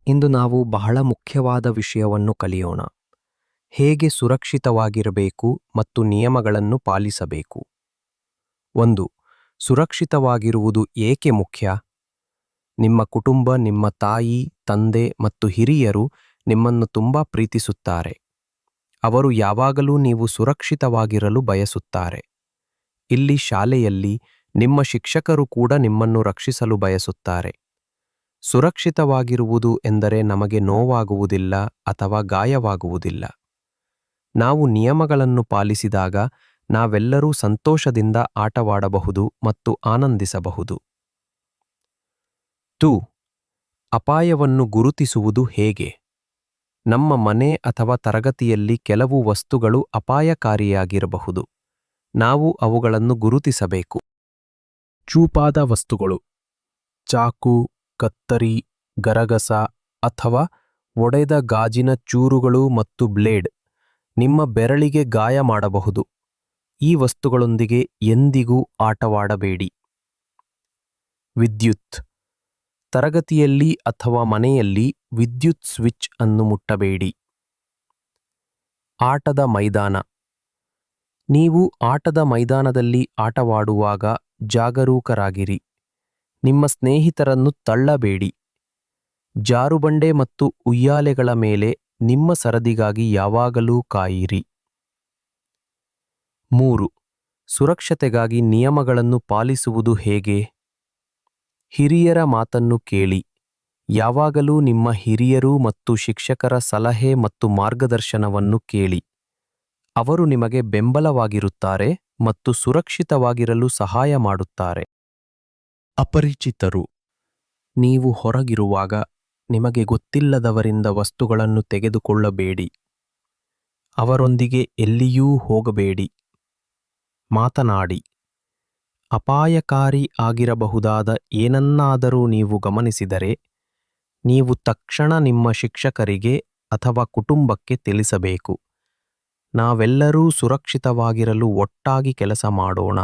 ಇಂದು ನಾವು ಬಹಳ ಮುಖ್ಯವಾದ ವಿಷಯವನ್ನು ಕಲಿಯೋಣ. ಹೇಗೆ ಸುರಕ್ಷಿತವಾಗಿರಬೇಕು ಮತ್ತು ನಿಯಮಗಳನ್ನು ಪಾಲಿಸಬೇಕು. 1. ಸುರಕ್ಷಿತವಾಗಿರುವುದು ಏಕೆ ಮುಖ್ಯ? ನಿಮ್ಮ ಕುಟುಂಬ, ನಿಮ್ಮ ತಾಯಿ, ತಂದೆ ಮತ್ತು ಹಿರಿಯರು ನಿಮ್ಮನ್ನು ತುಂಬಾ ಪ್ರೀತಿಸುತ್ತಾರೆ. ಅವರು ಯಾವಾಗಲೂ ನೀವು ಸುರಕ್ಷಿತವಾಗಿರಲು ಬಯಸುತ್ತಾರೆ. ಇಲ್ಲಿ ಶಾಲೆಯಲ್ಲಿ ನಿಮ್ಮ ಶಿಕ್ಷಕರು ಕೂಡ ನಿಮ್ಮನ್ನು ರಕ್ಷಿಸಲು ಬಯಸುತ್ತಾರೆ. ಸುರಕ್ಷಿತವಾಗಿರುವುದು ಎಂದರೆ ನಮಗೆ ನೋವಾಗುವುದಿಲ್ಲ ಅಥವಾ ಗಾಯವಾಗುವುದಿಲ್ಲ. ನಾವು ನಿಯಮಗಳನ್ನು ಪಾಲಿಸಿದಾಗ ನಾವೆಲ್ಲರೂ ಸಂತೋಷದಿಂದ ಆಟವಾಡಬಹುದು ಮತ್ತು ಆನಂದಿಸಬಹುದು. 2. ಅಪಾಯವನ್ನು ಗುರುತಿಸುವುದು ಹೇಗೆ? ನಮ್ಮ ಮನೆ ಅಥವಾ ತರಗತಿಯಲ್ಲಿ ಕೆಲವು ವಸ್ತುಗಳು ಅಪಾಯಕಾರಿಯಾಗಿರಬಹುದು. ನಾವು ಅವುಗಳನ್ನು ಗುರುತಿಸಬೇಕು. ಚೂಪಾದ ವಸ್ತುಗಳು, ಚಾಕು, ಕತ್ತರಿ, ಗರಗಸ ಅಥವಾ ಒಡೆದ ಗಾಜಿನ ಚೂರುಗಳು ಮತ್ತು ಬ್ಲೇಡ್ ನಿಮ್ಮ ಬೆರಳಿಗೆ ಗಾಯ ಮಾಡಬಹುದು. ಈ ವಸ್ತುಗಳೊಂದಿಗೆ ಎಂದಿಗೂ ಆಟವಾಡಬೇಡಿ. ವಿದ್ಯುತ್. ತರಗತಿಯಲ್ಲಿ ಅಥವಾ ಮನೆಯಲ್ಲಿ ವಿದ್ಯುತ್ ಸ್ವಿಚ್ ಅನ್ನು ಮುಟ್ಟಬೇಡಿ. ಆಟದ ಮೈದಾನ. ನೀವು ಆಟದ ಮೈದಾನದಲ್ಲಿ ಆಟವಾಡುವಾಗ ಜಾಗರೂಕರಾಗಿರಿ. ನಿಮ್ಮ ಸ್ನೇಹಿತರನ್ನು ತಳ್ಳಬೇಡಿ. ಜಾರುಬಂಡೆ ಮತ್ತು ಉಯ್ಯಾಲೆಗಳ ಮೇಲೆ ನಿಮ್ಮ ಸರದಿಗಾಗಿ ಯಾವಾಗಲೂ ಕಾಯಿರಿ. 3. ಸುರಕ್ಷತೆಗಾಗಿ ನಿಯಮಗಳನ್ನು ಪಾಲಿಸುವುದು ಹೇಗೆ? ಹಿರಿಯರ ಮಾತನ್ನು ಕೇಳಿ. ಯಾವಾಗಲೂ ನಿಮ್ಮ ಹಿರಿಯರು ಮತ್ತು ಶಿಕ್ಷಕರ ಸಲಹೆ ಮತ್ತು ಮಾರ್ಗದರ್ಶನವನ್ನು ಕೇಳಿ. ಅವರು ನಿಮಗೆ ಬೆಂಬಲವಾಗಿರುತ್ತಾರೆ ಮತ್ತು ಸುರಕ್ಷಿತವಾಗಿರಲು ಸಹಾಯ ಮಾಡುತ್ತಾರೆ. ಅಪರಿಚಿತರು. ನೀವು ಹೊರಗಿರುವಾಗ ನಿಮಗೆ ಗೊತ್ತಿಲ್ಲದವರಿಂದ ವಸ್ತುಗಳನ್ನು ತೆಗೆದುಕೊಳ್ಳಬೇಡಿ. ಅವರೊಂದಿಗೆ ಎಲ್ಲಿಯೂ ಹೋಗಬೇಡಿ. ಮಾತನಾಡಿ. ಅಪಾಯಕಾರಿ ಆಗಿರಬಹುದಾದ ಏನನ್ನಾದರೂ ನೀವು ಗಮನಿಸಿದರೆ, ನೀವು ತಕ್ಷಣ ನಿಮ್ಮ ಶಿಕ್ಷಕರಿಗೆ ಅಥವಾ ಕುಟುಂಬಕ್ಕೆ ತಿಳಿಸಬೇಕು. ನಾವೆಲ್ಲರೂ ಸುರಕ್ಷಿತವಾಗಿರಲು ಒಟ್ಟಾಗಿ ಕೆಲಸ ಮಾಡೋಣ.